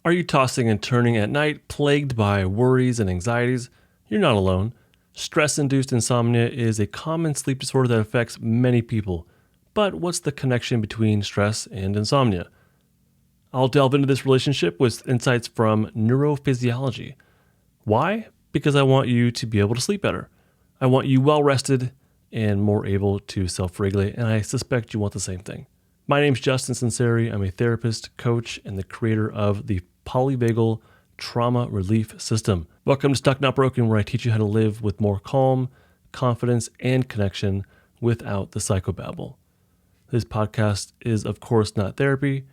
Are you tossing and turning at night, plagued by worries and anxieties? You're not alone. Stress-induced insomnia is a common sleep disorder that affects many people. But what's the connection between stress and insomnia? I'll delve into this relationship with insights from neurophysiology. Why? Because I want you to be able to sleep better. I want you well rested and more able to self-regulate, and I suspect you want the same thing. My name's Justin Sinceri. I'm a therapist, coach, and the creator of the polyvagal trauma relief system. Welcome to Stuck Not Broken, where I teach you how to live with more calm, confidence, and connection without the psychobabble. This podcast is, of course, not therapy,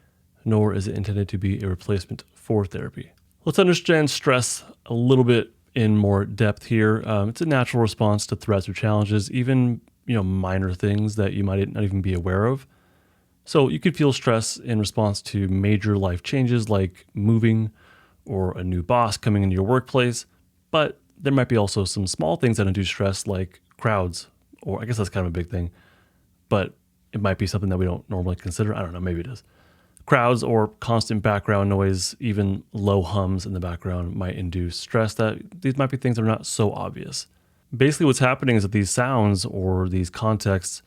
nor is it intended to be a replacement for therapy. Let's understand stress a little bit in more depth here. It's a natural response to threats or challenges, even minor things that you might not even be aware of. So you could feel stress in response to major life changes like moving or a new boss coming into your workplace, but there might be also some small things that induce stress like crowds, or I guess that's kind of a big thing, but it might be something that we don't normally consider. I don't know, maybe it is. Crowds or constant background noise, even low hums in the background might induce stress. These might be things that are not so obvious. Basically what's happening is that these sounds or these contexts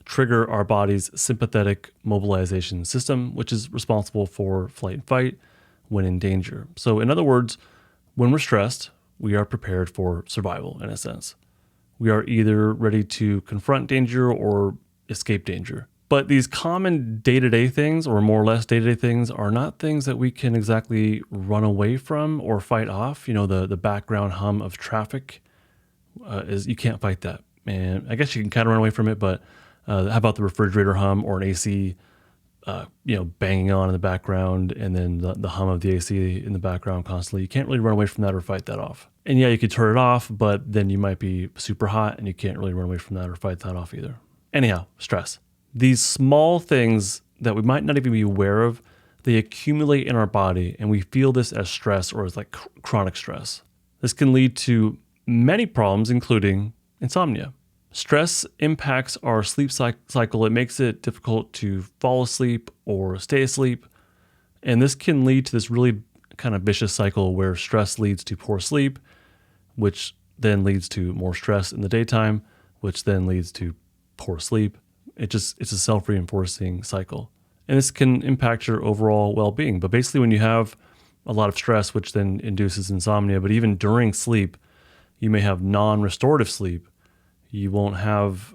trigger our body's sympathetic mobilization system, which is responsible for flight and fight when in danger. So in other words, when we're stressed, we are prepared for survival in a sense. We are either ready to confront danger or escape danger. But these common day-to-day things, or more or less day-to-day things, are not things that we can exactly run away from or fight off. The background hum of traffic is you can't fight that. And I guess you can kind of run away from it, but how about the refrigerator hum or an AC, banging on in the background, and then the hum of the AC in the background constantly? You can't really run away from that or fight that off. And yeah, you could turn it off, but then you might be super hot and you can't really run away from that or fight that off either. Anyhow, stress. These small things that we might not even be aware of, they accumulate in our body, and we feel this as stress or as like chronic stress. This can lead to many problems, including insomnia. Stress impacts our sleep cycle. It makes it difficult to fall asleep or stay asleep. And this can lead to this really kind of vicious cycle where stress leads to poor sleep, which then leads to more stress in the daytime, which then leads to poor sleep. It's a self-reinforcing cycle. And this can impact your overall well-being. But basically when you have a lot of stress, which then induces insomnia, but even during sleep, you may have non-restorative sleep. You won't have,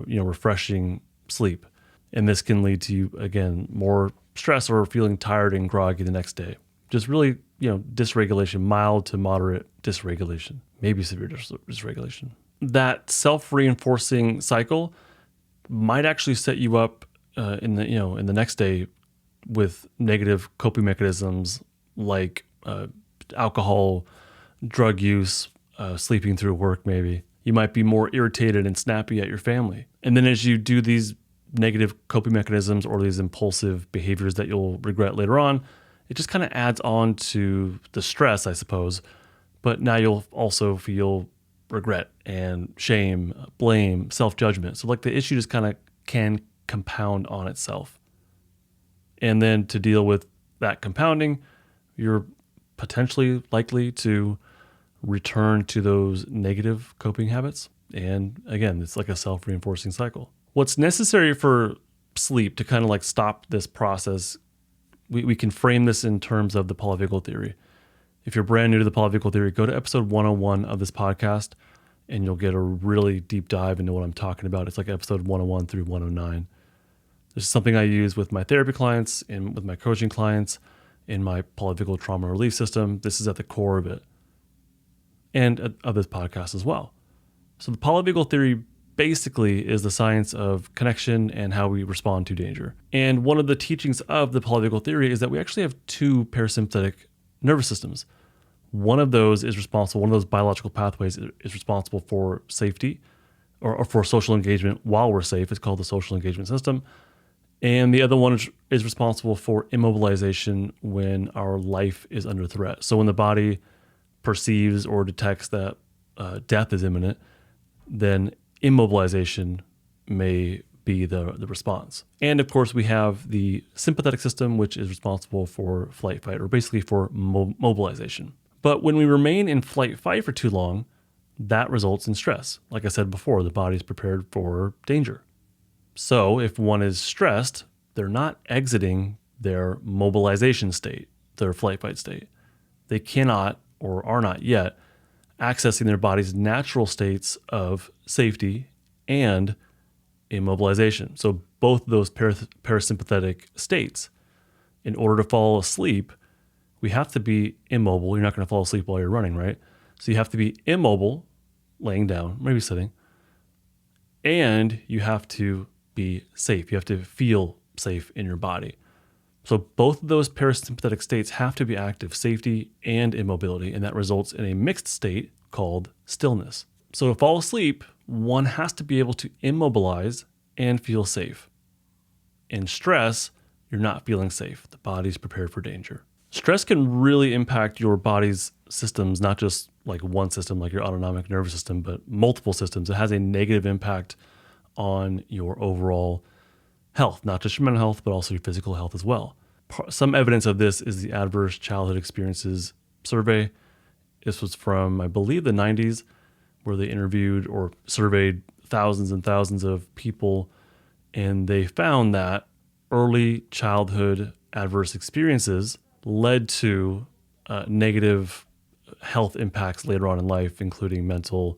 refreshing sleep. And this can lead to, again, more stress or feeling tired and groggy the next day. Just really, dysregulation, mild to moderate dysregulation, maybe severe dysregulation. That self-reinforcing cycle might actually set you up in the next day with negative coping mechanisms like alcohol, drug use, sleeping through work maybe. You might be more irritated and snappy at your family. And then as you do these negative coping mechanisms or these impulsive behaviors that you'll regret later on, it just kind of adds on to the stress, I suppose. But now you'll also feel regret and shame, blame, self-judgment. So like the issue just kind of can compound on itself. And then to deal with that compounding, you're potentially likely to return to those negative coping habits. And again, it's like a self-reinforcing cycle. What's necessary for sleep to kind of like stop this process, we can frame this in terms of the polyvagal theory. If you're brand new to the polyvagal theory, go to episode 101 of this podcast and you'll get a really deep dive into what I'm talking about. It's like episode 101 through 109. This is something I use with my therapy clients and with my coaching clients in my polyvagal trauma relief system. This is at the core of it and of this podcast as well. So the polyvagal theory basically is the science of connection and how we respond to danger. And one of the teachings of the polyvagal theory is that we actually have two parasympathetic nervous systems. One of those is responsible, one of those biological pathways is responsible for safety or for social engagement while we're safe. It's called the social engagement system. And the other one is responsible for immobilization when our life is under threat. So when the body perceives or detects that death is imminent, then immobilization may be the response. And of course, we have the sympathetic system, which is responsible for flight fight, or basically for mobilization. But when we remain in flight fight for too long, that results in stress. Like I said before, the body's prepared for danger. So if one is stressed, they're not exiting their mobilization state, their flight fight state. They cannot, or are not yet, accessing their body's natural states of safety and immobilization. So both of those parasympathetic states. In order to fall asleep, we have to be immobile. You're not going to fall asleep while you're running, right? So you have to be immobile, laying down, maybe sitting, and you have to be safe. You have to feel safe in your body. So both of those parasympathetic states have to be active, safety and immobility, and that results in a mixed state called stillness. So to fall asleep, one has to be able to immobilize and feel safe. In stress, you're not feeling safe. The body's prepared for danger. Stress can really impact your body's systems, not just like one system, like your autonomic nervous system, but multiple systems. It has a negative impact on your overall health, not just your mental health, but also your physical health as well. Some evidence of this is the Adverse Childhood Experiences Survey. This was from, I believe, the 90s, where they interviewed or surveyed thousands and thousands of people, and they found that early childhood adverse experiences led to negative health impacts later on in life, including mental,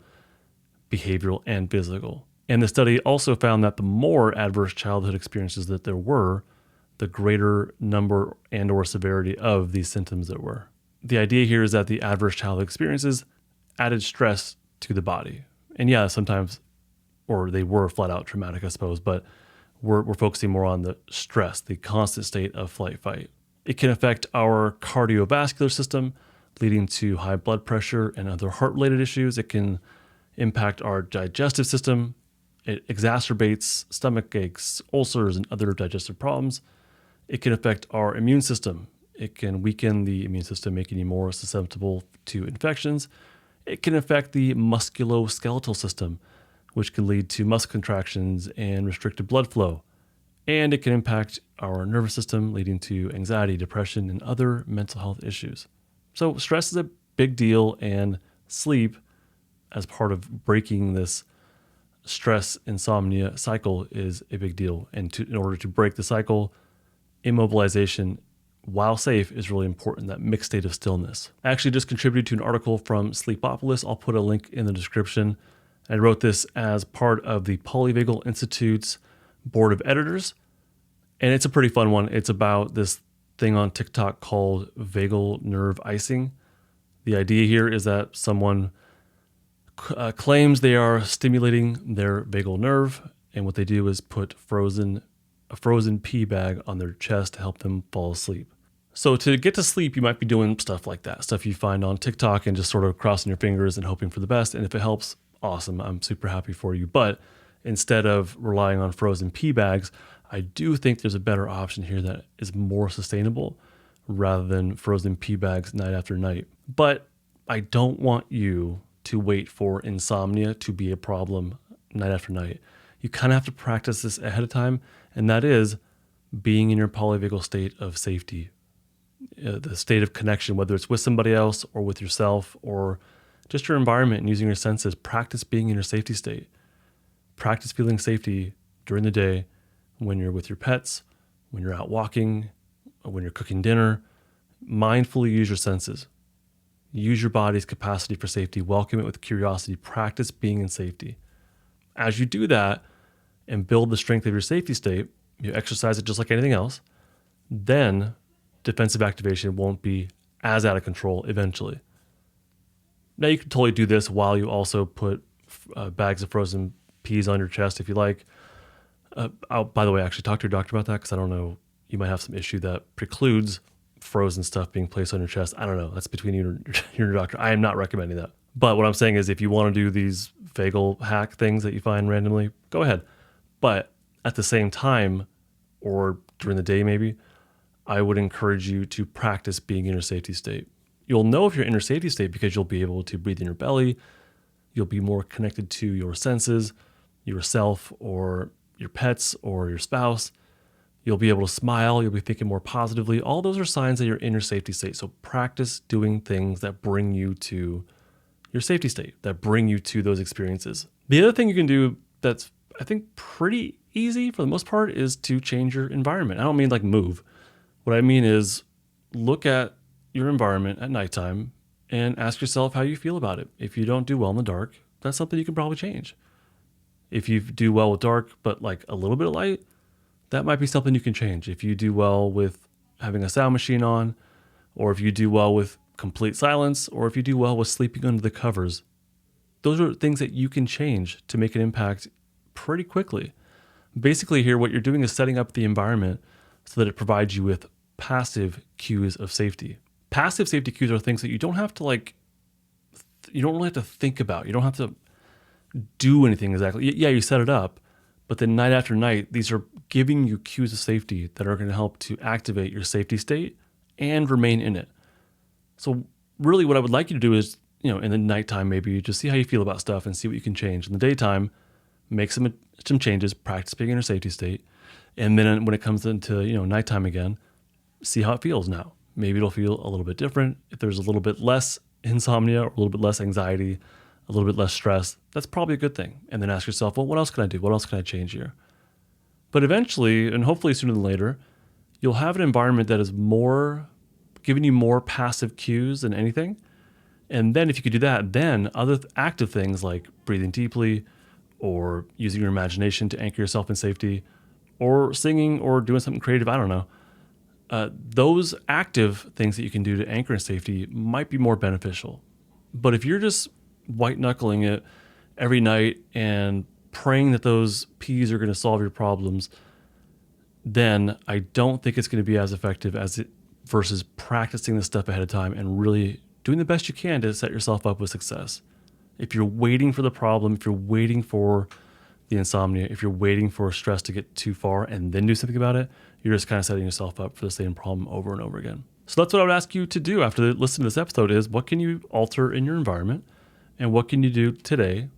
behavioral, and physical. And the study also found that the more adverse childhood experiences that there were, the greater number and or severity of these symptoms there were. The idea here is that the adverse childhood experiences added stress to the body. And yeah, sometimes, or they were flat out traumatic, I suppose, but we're focusing more on the stress, the constant state of flight fight. It can affect our cardiovascular system, leading to high blood pressure and other heart-related issues. It can impact our digestive system. It exacerbates stomach aches, ulcers, and other digestive problems. It can affect our immune system. It can weaken the immune system, making you more susceptible to infections. It can affect the musculoskeletal system, which can lead to muscle contractions and restricted blood flow. And it can impact our nervous system, leading to anxiety, depression, and other mental health issues. So stress is a big deal, and sleep, as part of breaking this stress insomnia cycle, is a big deal. And in order to break the cycle, immobilization, while safe, is really important, that mixed state of stillness. I actually just contributed to an article from Sleepopolis. I'll put a link in the description. I wrote this as part of the Polyvagal Institute's board of editors, and it's a pretty fun one. It's about this thing on TikTok called vagal nerve icing. The idea here is that someone claims they are stimulating their vagal nerve, and what they do is put a frozen pea bag on their chest to help them fall asleep. So to get to sleep, you might be doing stuff like that, stuff you find on TikTok, and just sort of crossing your fingers and hoping for the best. And if it helps, awesome. I'm super happy for you. But instead of relying on frozen pea bags, I do think there's a better option here that is more sustainable rather than frozen pea bags night after night. But I don't want you to wait for insomnia to be a problem night after night. You kind of have to practice this ahead of time, and that is being in your polyvagal state of safety, the state of connection, whether it's with somebody else or with yourself or just your environment and using your senses. Practice being in your safety state. Practice feeling safety during the day when you're with your pets, when you're out walking, when you're cooking dinner. Mindfully use your senses. Use your body's capacity for safety. Welcome it with curiosity. Practice being in safety. As you do that and build the strength of your safety state, you exercise it just like anything else, then defensive activation won't be as out of control eventually. Now you can totally do this while you also put bags of frozen peas on your chest if you like. By the way, actually talk to your doctor about that, because I don't know, you might have some issue that precludes frozen stuff being placed on your chest. I don't know. That's between you and your doctor. I am not recommending that. But what I'm saying is, if you want to do these vagal hack things that you find randomly, go ahead. But at the same time, or during the day maybe, I would encourage you to practice being in your safety state. You'll know if you're in your safety state because you'll be able to breathe in your belly. You'll be more connected to your senses, yourself, or your pets or your spouse. You'll be able to smile. You'll be thinking more positively. All those are signs that you're in your safety state. So practice doing things that bring you to your safety state, that bring you to those experiences. The other thing you can do that's, I think, pretty easy for the most part is to change your environment. I don't mean like move. What I mean is look at your environment at nighttime and ask yourself how you feel about it. If you don't do well in the dark, that's something you can probably change. If you do well with dark, but like a little bit of light, that might be something you can change. If you do well with having a sound machine on, or if you do well with complete silence, or if you do well with sleeping under the covers, those are things that you can change to make an impact pretty quickly. Basically here, what you're doing is setting up the environment so that it provides you with passive cues of safety. Passive safety cues are things that you don't have to you don't really have to think about. You don't have to do anything exactly. Yeah, you set it up, but then night after night, these are giving you cues of safety that are going to help to activate your safety state and remain in it. So really what I would like you to do is, in the nighttime, maybe just see how you feel about stuff and see what you can change. In the daytime, make some changes, practice being in your safety state. And then when it comes into, nighttime again, see how it feels now. Maybe it'll feel a little bit different. If there's a little bit less insomnia or a little bit less anxiety, a little bit less stress, that's probably a good thing. And then ask yourself, well, what else can I do? What else can I change here? But eventually, and hopefully sooner than later, you'll have an environment that is giving you more passive cues than anything. And then if you could do that, then other active things like breathing deeply or using your imagination to anchor yourself in safety or singing or doing something creative, I don't know. Those active things that you can do to anchor in safety might be more beneficial. But if you're just white knuckling it every night and praying that those P's are going to solve your problems, then I don't think it's going to be as effective as it versus practicing this stuff ahead of time and really doing the best you can to set yourself up with success. If you're waiting for the problem, if you're waiting for the insomnia, if you're waiting for stress to get too far and then do something about it, you're just kind of setting yourself up for the same problem over and over again. So that's what I would ask you to do after listening to this episode is what can you alter in your environment and what can you do today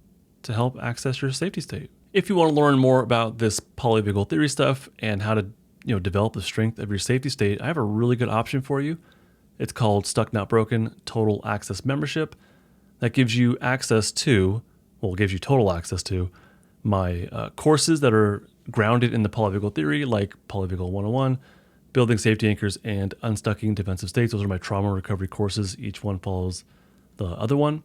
to help access your safety state? If you want to learn more about this polyvagal theory stuff and how to develop the strength of your safety state, I have a really good option for you. It's called Stuck Not Broken Total Access Membership. That gives you gives you total access to my courses that are grounded in the polyvagal theory, like Polyvagal 101, Building Safety Anchors, and Unstucking Defensive States. Those are my trauma recovery courses. Each one follows the other one.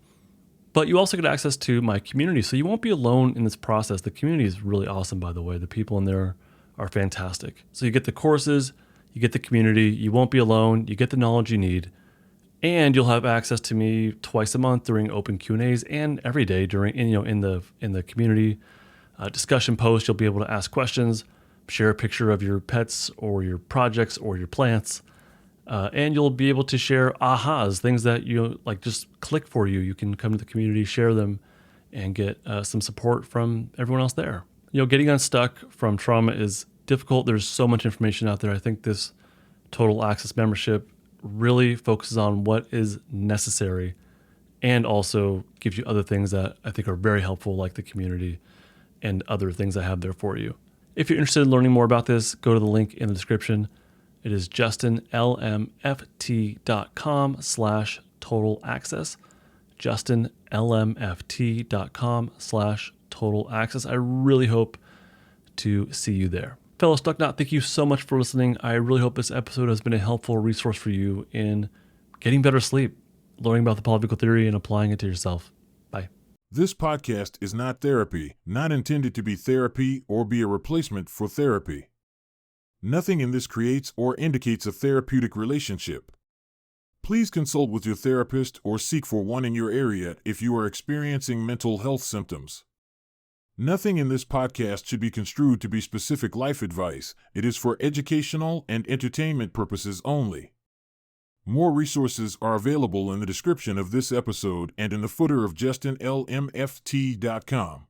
But you also get access to my community, so you won't be alone in this process. The community is really awesome, by the way. The people in there are fantastic. So you get the courses, you get the community, you won't be alone, you get the knowledge you need, and you'll have access to me twice a month during open Q&As and every day during in the community discussion post. You'll be able to ask questions, share a picture of your pets or your projects or your plants. And you'll be able to share ahas, things that just click for you. You can come to the community, share them, and get some support from everyone else there. Getting unstuck from trauma is difficult. There's so much information out there. I think this Total Access membership really focuses on what is necessary and also gives you other things that I think are very helpful, like the community and other things I have there for you. If you're interested in learning more about this, go to the link in the description. It is justinlmft.com/total access. justinlmft.com/total access. I really hope to see you there. Fellow Stucknot, thank you so much for listening. I really hope this episode has been a helpful resource for you in getting better sleep, learning about the polyvagal theory, and applying it to yourself. Bye. This podcast is not therapy, not intended to be therapy or be a replacement for therapy. Nothing in this creates or indicates a therapeutic relationship. Please consult with your therapist or seek for one in your area if you are experiencing mental health symptoms. Nothing in this podcast should be construed to be specific life advice. It is for educational and entertainment purposes only. More resources are available in the description of this episode and in the footer of justinlmft.com.